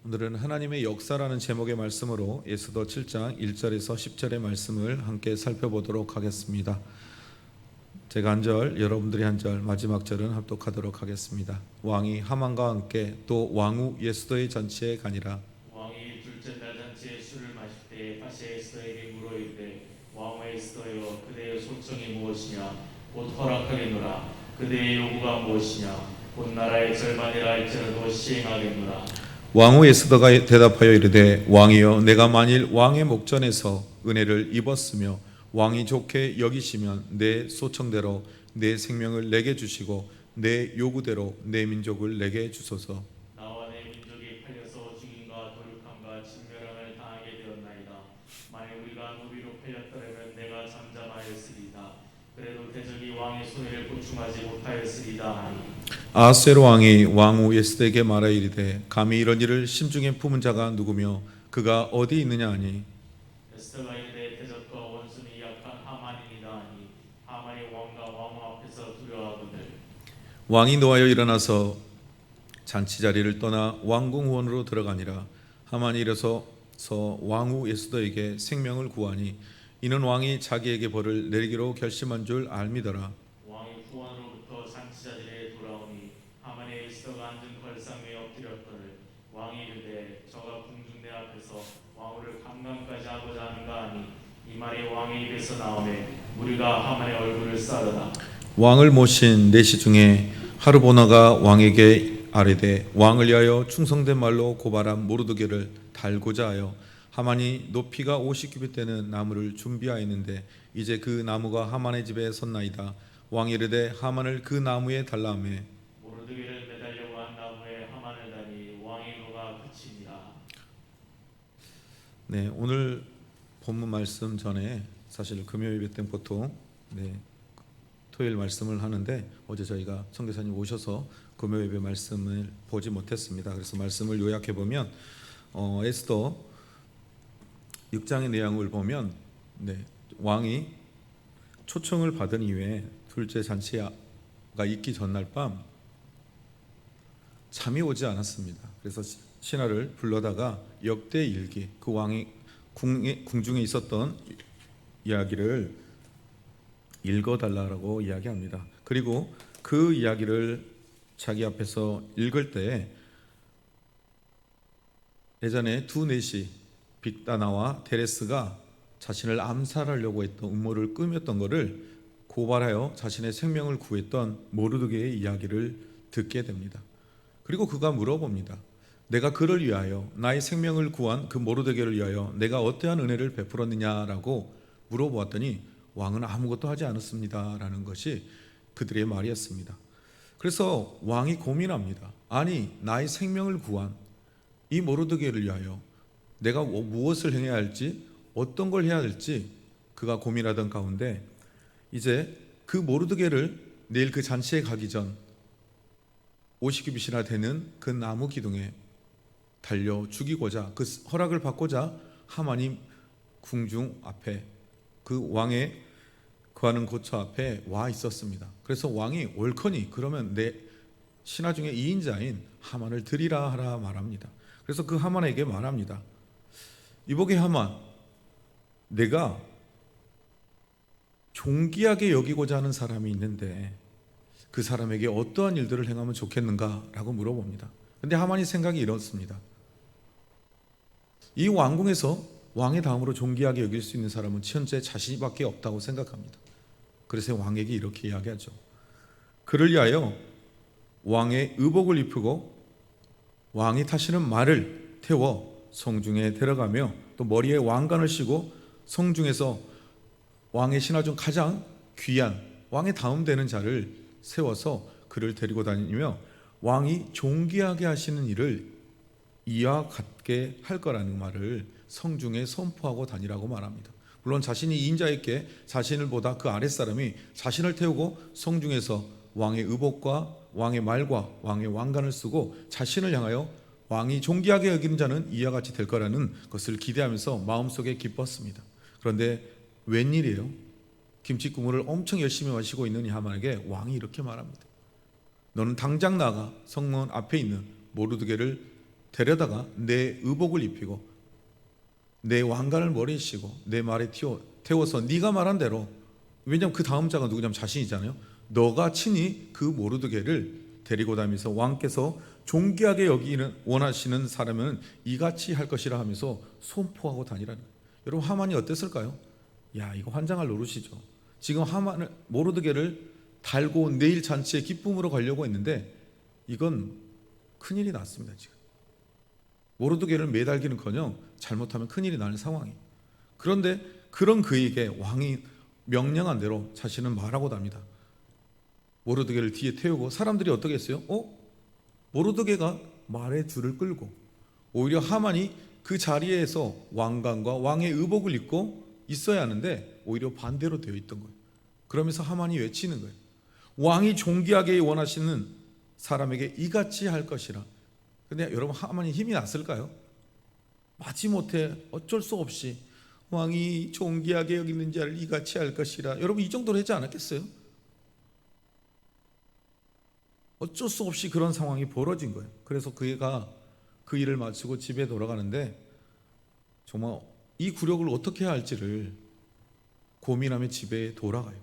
오늘은 하나님의 역사라는 제목의 말씀으로 에스더 7장 1절에서 10절의 말씀을 함께 살펴보도록 하겠습니다. 제가 한 절, 여러분들이 한 절, 마지막 절은 합독하도록 하겠습니다. 왕이 하만과 함께 또 왕후 에스더의 잔치에 가니라. 왕이 둘째 날 잔치에 술을 마실 때 다시 에스더에게 물어 이르되 왕후 에스더여 그대의 소청이 무엇이냐 곧 허락하겠노라. 그대의 요구가 무엇이냐 곧 나라의 절반이라 할지라도 시행하겠노라. 왕후 에스더가 대답하여 이르되 왕이여 내가 만일 왕의 목전에서 은혜를 입었으며 왕이 좋게 여기시면 내 소청대로 내 생명을 내게 주시고 내 요구대로 내 민족을 내게 주소서. 나와 내 민족이 팔려서 죽임과 도륙함과 진멸함을 당하게 되었나이다. 만일 우리가 노비로 팔렸더라면 내가 잠잠하였으리다. 그래도 대적이 왕의 소리를 보충하지 못하였으리다 하니 아하스웨로 왕이 왕후 에스더에게 말하이르되 감히 이런 일을 심중에 품은 자가 누구며 그가 어디 있느냐 하니 에스더가 이르되 대적과 원수는 약한 하만이니이다 하니 하만이 왕과 왕후 앞에서 두려워하거늘 왕이 노하여 일어나서 잔치 자리를 떠나 왕궁 후원으로 들어가니라. 하만이 일어서서 왕후 에스더에게 생명을 구하니 이는 왕이 자기에게 벌을 내리기로 결심한 줄 알미더라. 왕이 후원으로부터 잔치자리에 돌아오니 하만의 에스더가 앉은 걸상 위에 엎드렸거늘 왕이 이르되 저가 궁중대 앞에서 왕후를 강간까지 하고자 하는가 하니 이 말이 왕의 입에서 나오매 무리가 하만의 얼굴을 싸르다. 왕을 모신 내시 중에 하르보나가 왕에게 아뢰되 왕을 위하여 충성된 말로 고발한 모르드게를 달고자 하여 하만이 높이가 50규빗 되는 나무를 준비하였는데 이제 그 나무가 하만의 집에 섰나이다. 왕이 이르되 하만을 그 나무에 달라 하매 모르드게를 매달려고 한 나무에 하만을 다니 왕의 노가 그치니라. 네, 오늘 본문 말씀 전에 사실 금요 예배 때 보통 토요일 말씀을 하는데 어제 저희가 선교사님 오셔서 금요 예배 말씀을 보지 못했습니다. 그래서 말씀을 요약해 보면 에스더 6장의 내용을 보면 왕이 초청을 받은 이후에 둘째 잔치가 있기 전날 밤 잠이 오지 않았습니다. 그래서 신하를 불러다가 역대 일기, 그 왕이 궁중에 있었던 이야기를 읽어달라고 이야기합니다. 그리고 그 이야기를 자기 앞에서 읽을 때 예전에 두 내시 빅다나와 데레스가 자신을 암살하려고 했던 음모를 꾸몄던 것을 고발하여 자신의 생명을 구했던 모르드게의 이야기를 듣게 됩니다. 그리고 그가 물어봅니다. 내가 그를 위하여 나의 생명을 구한 그 모르드게를 위하여 내가 어떠한 은혜를 베풀었느냐라고 물어보았더니 왕은 아무것도 하지 않았습니다 라는 것이 그들의 말이었습니다. 그래서 왕이 고민합니다. 아니 나의 생명을 구한 이 모르드게를 위하여 내가 무엇을 행해야 할지 어떤 걸 해야 할지 그가 고민하던 가운데 이제 그 모르드게를 내일 그 잔치에 가기 전 50규빗이나 되는 그 나무 기둥에 달려 죽이고자 그 허락을 받고자 하만이 궁중 앞에 그 왕의 거하는 고처 앞에 와 있었습니다. 그래서 왕이 옳거니 그러면 내 신하 중에 2인자인 하만을 드리라 하라 말합니다. 그래서 그 하만에게 말합니다. 이보게 하만, 내가 존귀하게 여기고자 하는 사람이 있는데 그 사람에게 어떠한 일들을 행하면 좋겠는가? 라고 물어봅니다. 근데 하만이 생각이 이렇습니다. 이 왕궁에서 왕의 다음으로 존귀하게 여길 수 있는 사람은 현재 자신밖에 없다고 생각합니다. 그래서 왕에게 이렇게 이야기하죠. 그를 위하여 왕의 의복을 입히고 왕이 타시는 말을 태워 성중에 데려가며 또 머리에 왕관을 씌고 성중에서 왕의 신하 중 가장 귀한 왕의 다음 되는 자를 세워서 그를 데리고 다니며 왕이 존귀하게 하시는 일을 이와 같게 할 거라는 말을 성중에 선포하고 다니라고 말합니다. 물론 자신이 2인자에게 자신을 보다 그 아랫사람이 자신을 태우고 성중에서 왕의 의복과 왕의 말과 왕의 왕관을 쓰고 자신을 향하여 왕이 존귀하게 여기는 자는 이와 같이 될 거라는 것을 기대하면서 마음속에 기뻤습니다. 그런데 웬일이에요? 김치 국물을 엄청 열심히 마시고 있는 이 하만에게 왕이 이렇게 말합니다. 너는 당장 나가 성문 앞에 있는 모르드게를 데려다가 내 의복을 입히고 내 왕관을 머리에 씌고 내 말에 태워서 네가 말한 대로, 왜냐하면 그 다음 자가 누구냐면 자신이잖아요. 너가 친히 그 모르드게를 데리고 다니면서 왕께서 존귀하게 여기는 원하시는 사람은 이같이 할 것이라 하면서 선포하고 다니라는 거예요. 여러분, 하만이 어땠을까요? 야, 이거 환장할 노릇이죠. 지금 하만을, 모르드게를 달고 내일 잔치에 기쁨으로 가려고 했는데 이건 큰일이 났습니다. 지금 모르드게를 매달기는커녕 잘못하면 큰일이 나는 상황이에요. 그런데 그런 그에게 왕이 명령한 대로 자신은 말하고 답니다. 모르드게를 뒤에 태우고, 사람들이 어떻게 했어요? 모르드게가 말의 줄을 끌고, 오히려 하만이 그 자리에서 왕관과 왕의 의복을 입고 있어야 하는데 오히려 반대로 되어 있던 거예요. 그러면서 하만이 외치는 거예요. 왕이 존귀하게 원하시는 사람에게 이같이 할 것이라. 근데 여러분, 하만이 힘이 났을까요? 마지못해 어쩔 수 없이 왕이 존귀하게 여기는 자를 이같이 할 것이라. 여러분, 이 정도로 하지 않았겠어요? 어쩔 수 없이 그런 상황이 벌어진 거예요. 그래서 그가 그 일을 마치고 집에 돌아가는데 정말 이 굴욕을 어떻게 해야 할지를 고민하며 집에 돌아가요.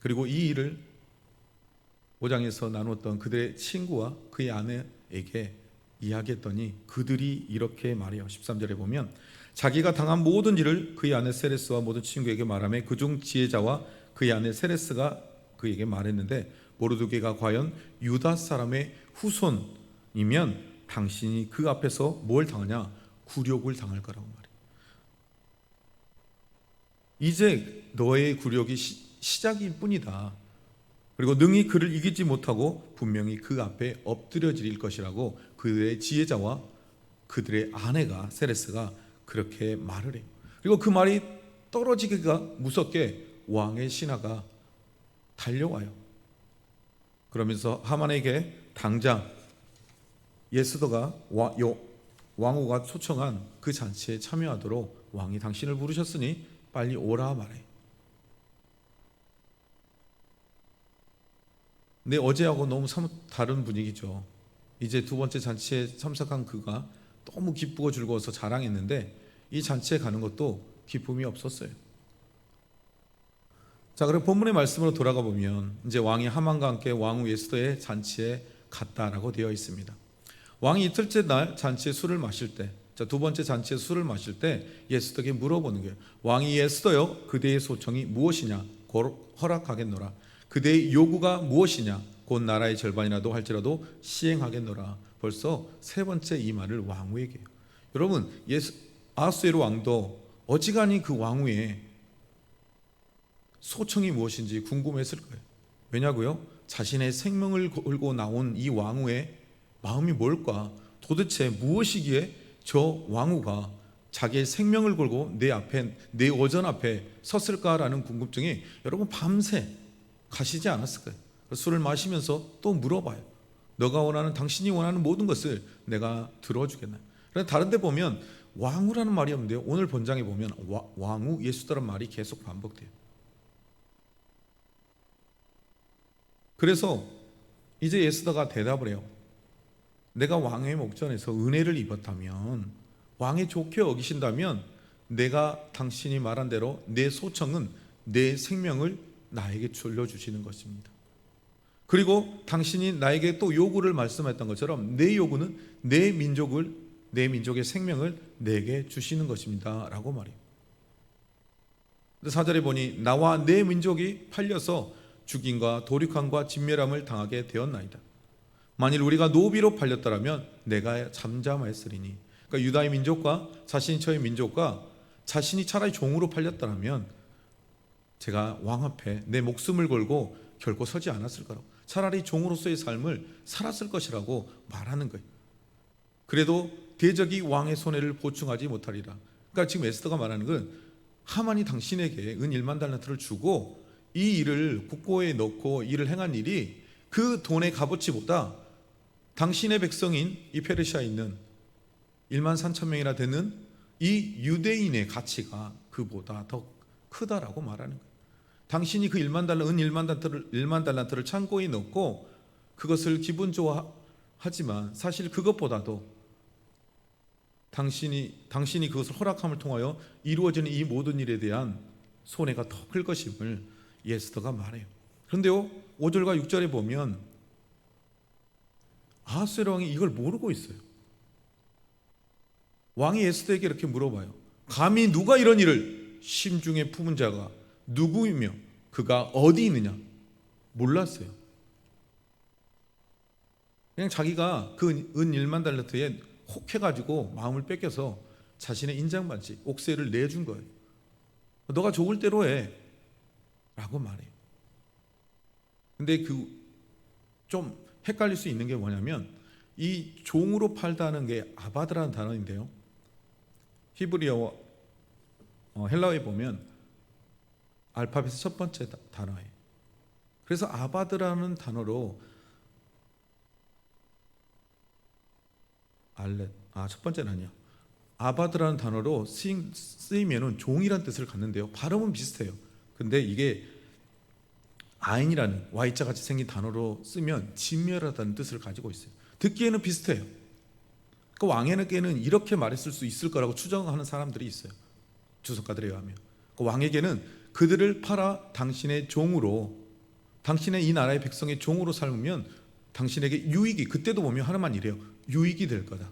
그리고 이 일을 5장에서 나눴던 그들의 친구와 그의 아내에게 이야기했더니 그들이 이렇게 말해요. 13절에 보면 자기가 당한 모든 일을 그의 아내 세레스와 모든 친구에게 말하며 그중 지혜자와 그의 아내 세레스가 그에게 말했는데, 모르드게가 과연 유다 사람의 후손이면 당신이 그 앞에서 뭘 당하냐? 굴욕을 당할 거라고 말해요. 이제 너의 굴욕이 시작일 뿐이다. 그리고 능히 그를 이기지 못하고 분명히 그 앞에 엎드려질 것이라고 그들의 지혜자와 그들의 아내가 세레스가 그렇게 말을 해요. 그리고 그 말이 떨어지기가 무섭게 왕의 신하가 달려와요. 그러면서 하만에게 당장 예스더가 왕후가 초청한 그 잔치에 참여하도록 왕이 당신을 부르셨으니 빨리 오라 말해. 근데 어제하고 너무 다른 분위기죠. 이제 두 번째 잔치에 참석한 그가 너무 기쁘고 즐거워서 자랑했는데 이 잔치에 가는 것도 기쁨이 없었어요. 자, 그럼 본문의 말씀으로 돌아가 보면 이제 왕이 하만과 함께 왕후 예스더의 잔치에 갔다라고 되어 있습니다. 왕이 이틀째 날 잔치에 술을 마실 때, 두 번째 잔치에 술을 마실 때 예스더에게 물어보는 거예요. 왕이 예스더여, 그대의 소청이 무엇이냐? 곧 허락하겠노라. 그대의 요구가 무엇이냐? 곧 나라의 절반이라도 할지라도 시행하겠노라. 벌써 세 번째 이 말을 왕후에게 해요. 여러분, 아하수에로 왕도 어지간히 그 왕후의 소청이 무엇인지 궁금했을 거예요. 왜냐고요? 자신의 생명을 걸고 나온 이 왕후의 마음이 뭘까? 도대체 무엇이기에 저 왕후가 자기의 생명을 걸고 내 앞에, 내 오전 앞에 섰을까라는 궁금증이 여러분 밤새 가시지 않았을까요? 술을 마시면서 또 물어봐요. 너가 원하는, 당신이 원하는 모든 것을 내가 들어주겠나? 그런데 다른 데 보면 왕후라는 말이 없는데요, 오늘 본장에 보면 왕후 예수다라는 말이 계속 반복돼요. 그래서 이제 예스더가 대답을 해요. 내가 왕의 목전에서 은혜를 입었다면, 왕이 좋게 여기신다면 내가 당신이 말한 대로 내 소청은 내 생명을 나에게 돌려주시는 것입니다. 그리고 당신이 나에게 또 요구를 말씀했던 것처럼 내 요구는 내 민족의 생명을 내게 주시는 것입니다 라고 말해요. 4절에 보니 나와 내 민족이 팔려서 죽임과 도륙함과 진멸함을 당하게 되었나이다. 만일 우리가 노비로 팔렸더라면 내가 잠잠했으리니. 그러니까 유다의 민족과 자신이 처한 민족과 자신이 차라리 종으로 팔렸더라면 제가 왕 앞에 내 목숨을 걸고 결코 서지 않았을 거라고, 차라리 종으로서의 삶을 살았을 것이라고 말하는 거예요. 그래도 대적이 왕의 손해를 보충하지 못하리라. 그러니까 지금 에스더가 말하는 건 하만이 당신에게 은 1만 달란트를 주고 이 일을 국고에 넣고 일을 행한 일이 그 돈의 값어치보다 당신의 백성인 이 페르시아에 있는 1만 3천 명이나 되는 이 유대인의 가치가 그보다 더 크다라고 말하는 거예요. 당신이 그 1만 달란트를 창고에 넣고 그것을 기분 좋아하지만 사실 그것보다도 당신이 그것을 허락함을 통하여 이루어지는 이 모든 일에 대한 손해가 더 클 것임을 에스더가 말해요. 그런데요, 5절과 6절에 보면 아하스웨로 왕이 이걸 모르고 있어요. 왕이 에스더에게 이렇게 물어봐요. 감히 누가 이런 일을 심중에 품은 자가 누구이며 그가 어디 있느냐? 몰랐어요. 그냥 자기가 그 은 1만 달란트에 혹해가지고 마음을 뺏겨서 자신의 인장반지 옥새를 내준 거예요. 너가 좋을 대로 해 라고 말해요. 근데 좀 헷갈릴 수 있는 게 뭐냐면 이 종으로 팔다는 게 아바드라는 단어인데요, 히브리어 헬라어에 보면 알파벳의 첫 번째 단어예요. 그래서 아바드라는 단어로 첫 번째는 아니야. 아바드라는 단어로 쓰이면은 종이란 뜻을 갖는데요, 발음은 비슷해요. 근데 이게 아인이라는 Y자 같이 생긴 단어로 쓰면 진멸하다는 뜻을 가지고 있어요. 듣기에는 비슷해요. 그 왕에게는 이렇게 말했을 수 있을 거라고 추정하는 사람들이 있어요. 주석가들에 의하면 그 왕에게는 그들을 팔아 당신의 종으로, 당신의 이 나라의 백성의 종으로 삶으면 당신에게 유익이, 그때도 보면 하나만 이래요. 유익이 될 거다.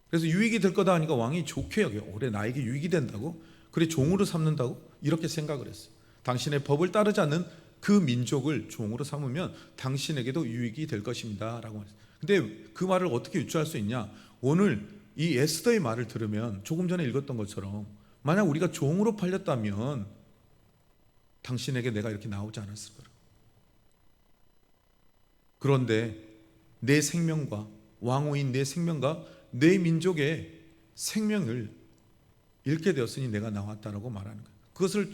그래서 유익이 될 거다 하니까 왕이 좋게 여겨요. 그래, 나에게 유익이 된다고? 그래, 종으로 삼는다고? 이렇게 생각을 했어요. 당신의 법을 따르지 않는 그 민족을 종으로 삼으면 당신에게도 유익이 될 것입니다 라고 했어요. 근데 그 말을 어떻게 유추할 수 있냐? 오늘 이 에스더의 말을 들으면 조금 전에 읽었던 것처럼 만약 우리가 종으로 팔렸다면 당신에게 내가 이렇게 나오지 않았을 거라. 그런데 내 생명과 왕후인 내 생명과 내 민족의 생명을 잃게 되었으니 내가 나왔다라고 말하는 거예요. 그것을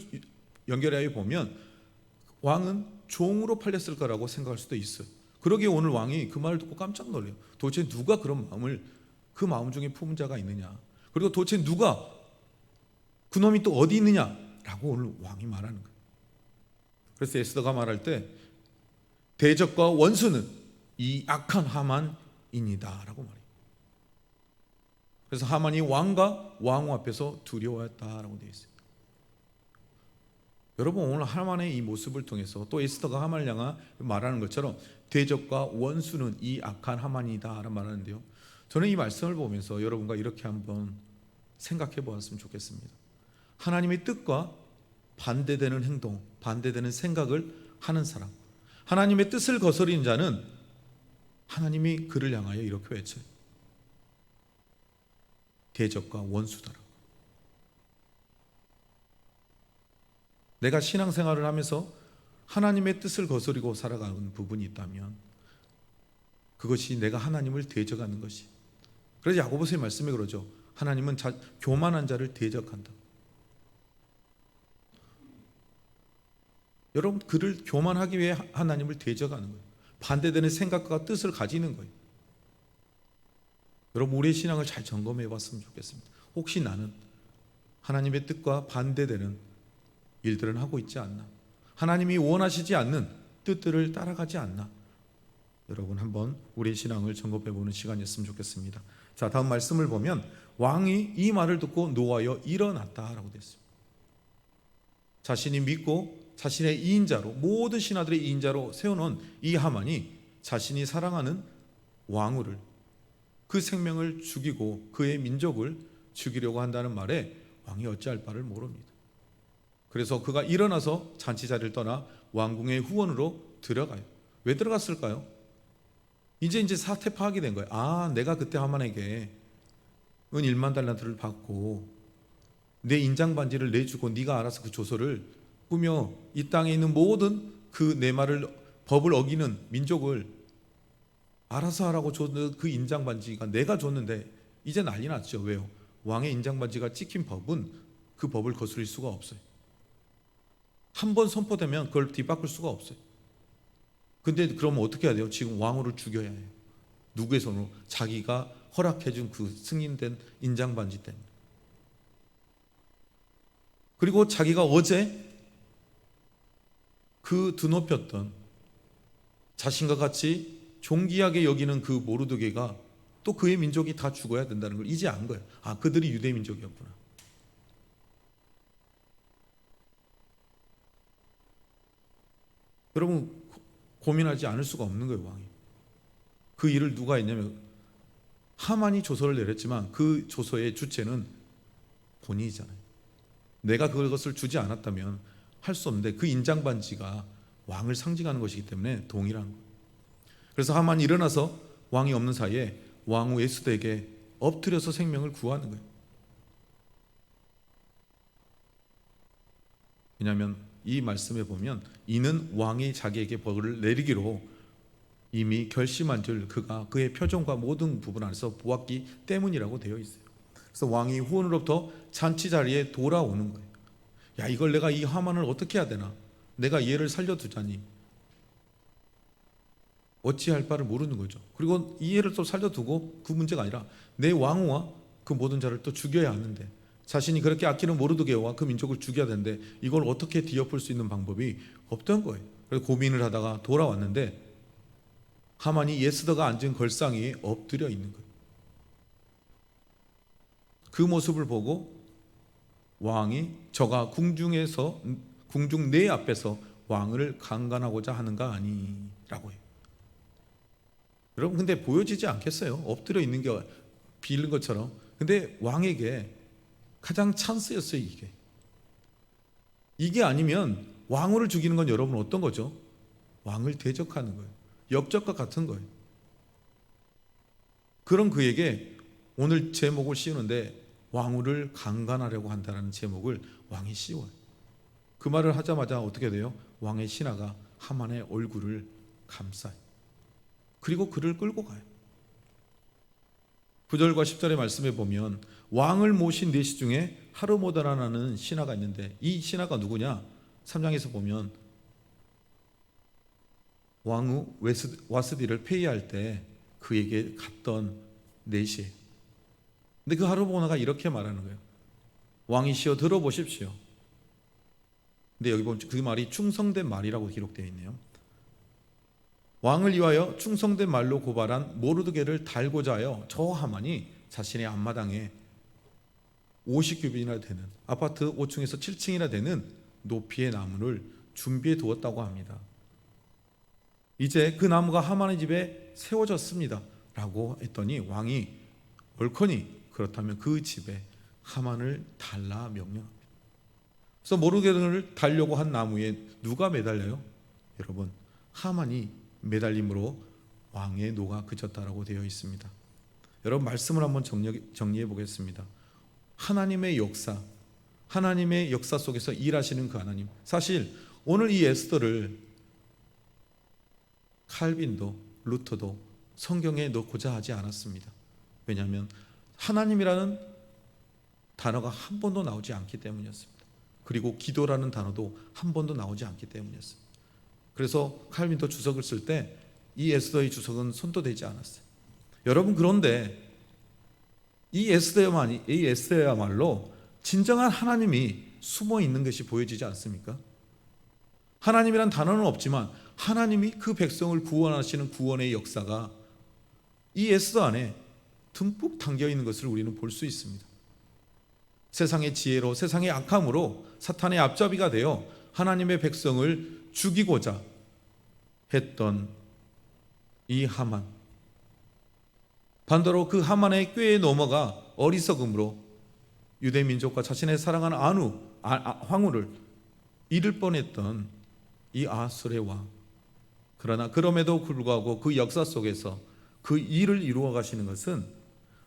연결하여 보면 왕은 종으로 팔렸을 거라고 생각할 수도 있어요. 그러기에 오늘 왕이 그 말을 듣고 깜짝 놀래요. 도대체 누가 그런 마음을 그 마음 중에 품은 자가 있느냐, 그리고 도대체 누가 그 놈이 또 어디 있느냐라고 오늘 왕이 말하는 거예요. 그래서 에스더가 말할 때 대적과 원수는 이 악한 하만입니다 라고 말해요. 그래서 하만이 왕과 왕후 앞에서 두려워했다라고 되어 있어요. 여러분, 오늘 하만의 이 모습을 통해서 또 에스더가 하만을 향하 말하는 것처럼 대적과 원수는 이 악한 하만이다 라고 말하는데요, 저는 이 말씀을 보면서 여러분과 이렇게 한번 생각해 보았으면 좋겠습니다. 하나님의 뜻과 반대되는 행동, 반대되는 생각을 하는 사람, 하나님의 뜻을 거스리는 자는 하나님이 그를 향하여 이렇게 외쳐요. 대적과 원수더라. 내가 신앙생활을 하면서 하나님의 뜻을 거스리고 살아가는 부분이 있다면 그것이 내가 하나님을 대적하는 것이. 그래서 야고보서의 말씀에 그러죠. 하나님은 교만한 자를 대적한다. 여러분, 그를 교만하기 위해 하나님을 대적하는 거예요. 반대되는 생각과 뜻을 가지는 거예요. 여러분, 우리의 신앙을 잘 점검해 봤으면 좋겠습니다. 혹시 나는 하나님의 뜻과 반대되는 일들은 하고 있지 않나? 하나님이 원하시지 않는 뜻들을 따라가지 않나? 여러분, 한번 우리의 신앙을 점검해 보는 시간이었으면 좋겠습니다. 자, 다음 말씀을 보면 왕이 이 말을 듣고 노하여 일어났다라고 되어 있습니다. 자신이 믿고 자신의 이인자로, 모든 신하들의 이인자로 세워놓은 이 하만이 자신이 사랑하는 왕후를, 그 생명을 죽이고 그의 민족을 죽이려고 한다는 말에 왕이 어찌할 바를 모릅니다. 그래서 그가 일어나서 잔치 자리를 떠나 왕궁의 후원으로 들어가요. 왜 들어갔을까요? 이제 사태 파악이 된 거예요. 아, 내가 그때 하만에게 은 1만 달란트를 받고 내 인장 반지를 내주고 네가 알아서 그 조서를 꾸며 이 땅에 있는 모든 그 내 말을, 법을 어기는 민족을 알아서 하라고 줬는 그 인장 반지가 내가 줬는데 이제 난리 났죠. 왜요? 왕의 인장 반지가 찍힌 법은 그 법을 거스릴 수가 없어요. 한 번 선포되면 그걸 뒤바꿀 수가 없어요. 근데 그러면 어떻게 해야 돼요? 지금 왕후를 죽여야 해요. 누구의 손으로? 자기가 허락해준 그 승인된 인장 반지 때문에. 그리고 자기가 어제 그 드높였던, 자신과 같이 존귀하게 여기는 그 모르드게가 또 그의 민족이 다 죽어야 된다는 걸 이제 안 거예요. 아, 그들이 유대 민족이었구나. 여러분, 고민하지 않을 수가 없는 거예요. 왕이. 그 일을 누가 했냐면 하만이 조서를 내렸지만 그 조서의 주체는 본인이잖아요. 내가 그것을 주지 않았다면 할 수 없는데 그 인장 반지가 왕을 상징하는 것이기 때문에 동일한 거예요. 그래서 하만이 일어나서 왕이 없는 사이에 왕후 에스더에게 엎드려서 생명을 구하는 거예요. 왜냐하면 이 말씀에 보면 이는 왕이 자기에게 벌을 내리기로 이미 결심한 줄 그가 그의 표정과 모든 부분 안에서 보았기 때문이라고 되어 있어요. 그래서 왕이 후원으로부터 잔치 자리에 돌아오는 거예요. 야, 이걸 내가 이 하만을 어떻게 해야 되나? 내가 얘를 살려두자니 어찌할 바를 모르는 거죠. 그리고 이 애를 또 살려두고 그 문제가 아니라 내 왕후와 그 모든 자를 또 죽여야 하는데 자신이 그렇게 아끼는 모르드게와 그 민족을 죽여야 되는데 이걸 어떻게 뒤엎을 수 있는 방법이 없던 거예요. 그래서 고민을 하다가 돌아왔는데 하만이 에스더가 앉은 걸상 위에 엎드려 있는 거예요. 그 모습을 보고 왕이 저가 궁중 내 앞에서 왕을 강간하고자 하는가 아니라고 해요. 여러분, 근데 보여지지 않겠어요? 엎드려 있는 게 비는 것처럼. 근데 왕에게 가장 찬스였어요. 이게 아니면 왕후를 죽이는 건 여러분 어떤 거죠? 왕을 대적하는 거예요. 역적과 같은 거예요. 그런 그에게 오늘 제목을 씌우는데 왕후를 강간하려고 한다는 제목을 왕이 씌워요. 그 말을 하자마자 어떻게 돼요? 왕의 신하가 하만의 얼굴을 감싸요. 그리고 그를 끌고 가요. 9절과 10절의 말씀에 보면 왕을 모신 내시 중에 하르모다라는 신하가 있는데 이 신하가 누구냐? 3장에서 보면 왕후 와스디를 폐위할 때 그에게 갔던 내시예요. 근데 그 하르모다가 이렇게 말하는 거예요. 왕이시여 들어보십시오. 근데 여기 보면 그 말이 충성된 말이라고 기록되어 있네요. 왕을 위하여 충성된 말로 고발한 모르드게를 달고자 하여 저 하만이 자신의 앞마당에 50규빗이나 되는 아파트 5층에서 7층이나 되는 높이의 나무를 준비해 두었다고 합니다. 이제 그 나무가 하만의 집에 세워졌습니다 라고 했더니 왕이 옳거니 그렇다면 그 집에 하만을 달라 명령합니다. 그래서 모르드게를 달려고 한 나무에 누가 매달려요? 여러분, 하만이 매달림으로 왕의 노가 그쳤다라고 되어 있습니다. 여러분, 말씀을 한번 정리해 보겠습니다. 하나님의 역사 속에서 일하시는 그 하나님. 사실 오늘 이 에스더를 칼빈도 루터도 성경에 넣고자 하지 않았습니다. 왜냐하면 하나님이라는 단어가 한 번도 나오지 않기 때문이었습니다. 그리고 기도라는 단어도 한 번도 나오지 않기 때문이었습니다. 그래서 칼빈도 주석을 쓸 때 이 에스더의 주석은 손도 대지 않았어요. 여러분, 그런데 이 에스더야말로 진정한 하나님이 숨어 있는 것이 보여지지 않습니까? 하나님이란 단어는 없지만 하나님이 그 백성을 구원하시는 구원의 역사가 이 에스더 안에 듬뿍 담겨 있는 것을 우리는 볼 수 있습니다. 세상의 지혜로, 세상의 악함으로 사탄의 앞잡이가 되어 하나님의 백성을 죽이고자 했던 이 하만, 반대로 그 하만의 꾀에 넘어가 어리석음으로 유대 민족과 자신의 사랑하는 황후를 잃을 뻔했던 이 아하스의 왕. 그러나 그럼에도 불구하고 그 역사 속에서 그 일을 이루어 가시는 것은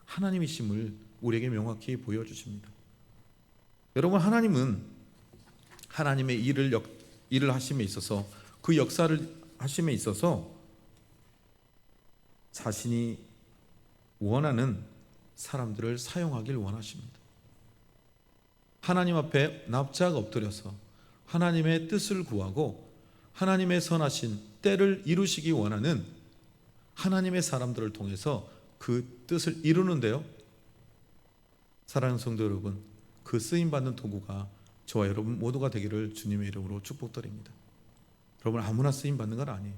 하나님이심을 우리에게 명확히 보여주십니다. 여러분, 하나님은 하나님의 일을 하심에 있어서, 그 역사를 하심에 있어서 자신이 원하는 사람들을 사용하길 원하십니다. 하나님 앞에 납작 엎드려서 하나님의 뜻을 구하고 하나님의 선하신 때를 이루시기 원하는 하나님의 사람들을 통해서 그 뜻을 이루는데요, 사랑하는 성도 여러분, 그 쓰임받는 도구가 저와 여러분 모두가 되기를 주님의 이름으로 축복드립니다. 여러분, 아무나 쓰임받는 건 아니에요.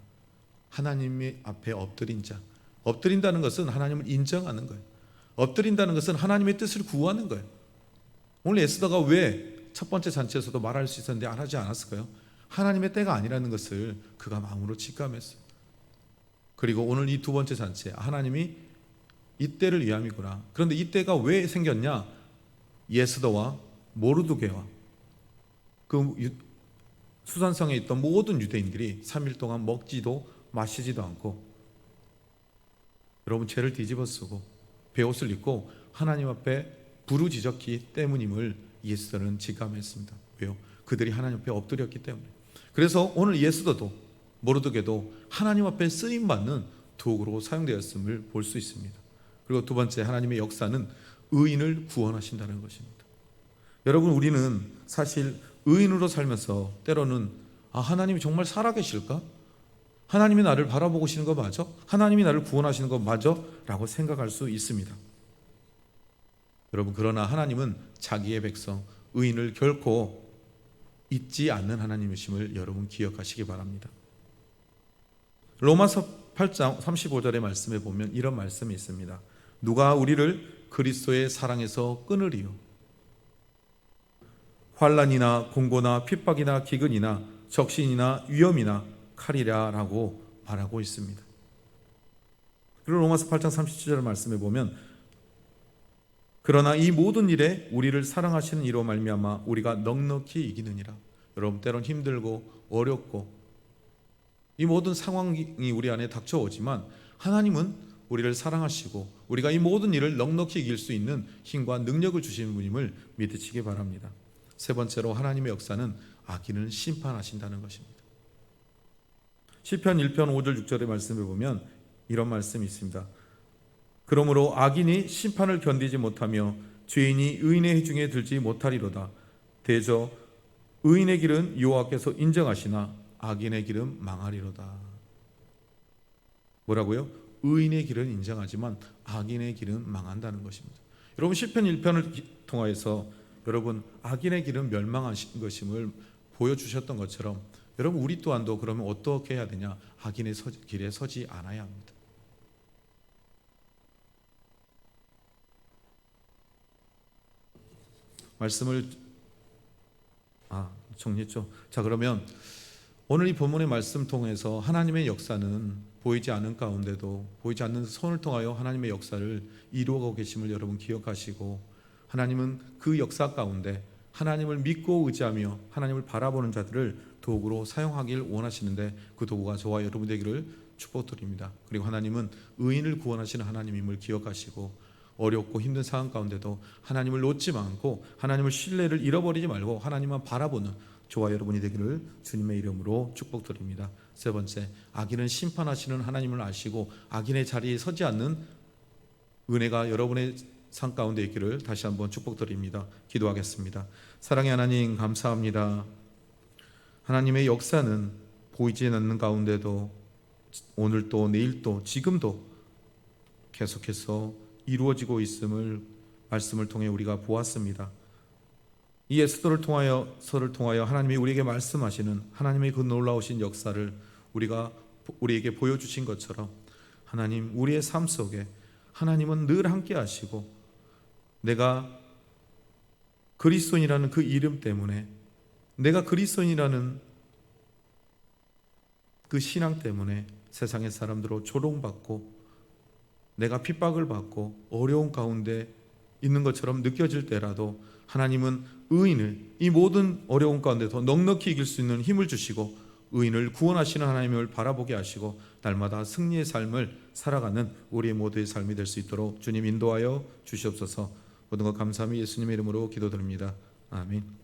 하나님의 앞에 엎드린 자, 엎드린다는 것은 하나님을 인정하는 거예요. 엎드린다는 것은 하나님의 뜻을 구하는 거예요. 오늘 에스더가 왜 첫 번째 잔치에서도 말할 수 있었는데 안 하지 않았을까요? 하나님의 때가 아니라는 것을 그가 마음으로 직감했어요. 그리고 오늘 이 두 번째 잔치에 하나님이 이 때를 위함이구나. 그런데 이 때가 왜 생겼냐? 에스더와 모르드게와 그 수산성에 있던 모든 유대인들이 3일 동안 먹지도 마시지도 않고 여러분 죄를 뒤집어쓰고 베옷을 입고 하나님 앞에 부르짖었기 때문임을 에스더는 직감했습니다. 왜요? 그들이 하나님 앞에 엎드렸기 때문에. 그래서 오늘 에스더도 모르드게도 하나님 앞에 쓰임받는 도구로 사용되었음을 볼 수 있습니다. 그리고 두 번째, 하나님의 역사는 의인을 구원하신다는 것입니다. 여러분, 우리는 사실 의인으로 살면서 때로는 하나님이 정말 살아계실까? 하나님이 나를 바라보고 계시는 거 맞아? 하나님이 나를 구원하시는 거 맞아? 라고 생각할 수 있습니다. 여러분, 그러나 하나님은 자기의 백성 의인을 결코 잊지 않는 하나님이심을 여러분 기억하시기 바랍니다. 로마서 8장 35절의 말씀에 보면 이런 말씀이 있습니다. 누가 우리를 그리스도의 사랑에서 끊으리요? 환난이나 공고나 핍박이나 기근이나 적신이나 위험이나 칼이라 라고 말하고 있습니다. 그리고 로마서 8장 37절 말씀에 보면 그러나 이 모든 일에 우리를 사랑하시는 이로 말미암아 우리가 넉넉히 이기느니라. 여러분, 때론 힘들고 어렵고 이 모든 상황이 우리 안에 닥쳐오지만 하나님은 우리를 사랑하시고 우리가 이 모든 일을 넉넉히 이길 수 있는 힘과 능력을 주시는 분임을 믿으시기 바랍니다. 세 번째로, 하나님의 역사는 악인을 심판하신다는 것입니다. 시편 1편 5절 6절의 말씀을 보면 이런 말씀이 있습니다. 그러므로 악인이 심판을 견디지 못하며 죄인이 의인의 해중에 들지 못하리로다. 대저 의인의 길은 여호와께서 인정하시나 악인의 길은 망하리로다. 뭐라고요? 의인의 길은 인정하지만 악인의 길은 망한다는 것입니다. 여러분, 시편 1편을 통하여서 여러분 악인의 길은 멸망하신 것임을 보여주셨던 것처럼 여러분 우리 또한도 그러면 어떻게 해야 되냐? 악인의 길에 서지 않아야 합니다. 말씀을 정리했죠. 자, 그러면 오늘 이 본문의 말씀 통해서 하나님의 역사는 보이지 않는 가운데도 보이지 않는 손을 통하여 하나님의 역사를 이루어가고 계심을 여러분 기억하시고, 하나님은 그 역사 가운데 하나님을 믿고 의지하며 하나님을 바라보는 자들을 도구로 사용하길 원하시는데 그 도구가 저와 여러분 되기를 축복드립니다. 그리고 하나님은 의인을 구원하시는 하나님임을 기억하시고 어렵고 힘든 상황 가운데도 하나님을 놓지 않고 하나님을 신뢰를 잃어버리지 말고 하나님만 바라보는 저와 여러분이 되기를 주님의 이름으로 축복드립니다. 세 번째, 악인은 심판하시는 하나님을 아시고 악인의 자리에 서지 않는 은혜가 여러분의 삶 가운데 있기를 다시 한번 축복드립니다. 기도하겠습니다. 사랑의 하나님, 감사합니다. 하나님의 역사는 보이지 않는 가운데도 오늘도 내일도 지금도 계속해서 이루어지고 있음을 말씀을 통해 우리가 보았습니다. 이 에스더를 통하여 하나님이 우리에게 말씀하시는 하나님의 그 놀라우신 역사를 우리에게 보여주신 것처럼 하나님, 우리의 삶 속에 하나님은 늘 함께 하시고 내가 그리스도인이라는 그 이름 때문에, 내가 그리스도인이라는 그 신앙 때문에 세상의 사람들로 조롱받고 내가 핍박을 받고 어려운 가운데 있는 것처럼 느껴질 때라도 하나님은 의인을 이 모든 어려운 가운데서 넉넉히 이길 수 있는 힘을 주시고 의인을 구원하시는 하나님을 바라보게 하시고 날마다 승리의 삶을 살아가는 우리 모두의 삶이 될 수 있도록 주님 인도하여 주시옵소서. 모든 것 감사함이 예수님의 이름으로 기도드립니다. 아멘.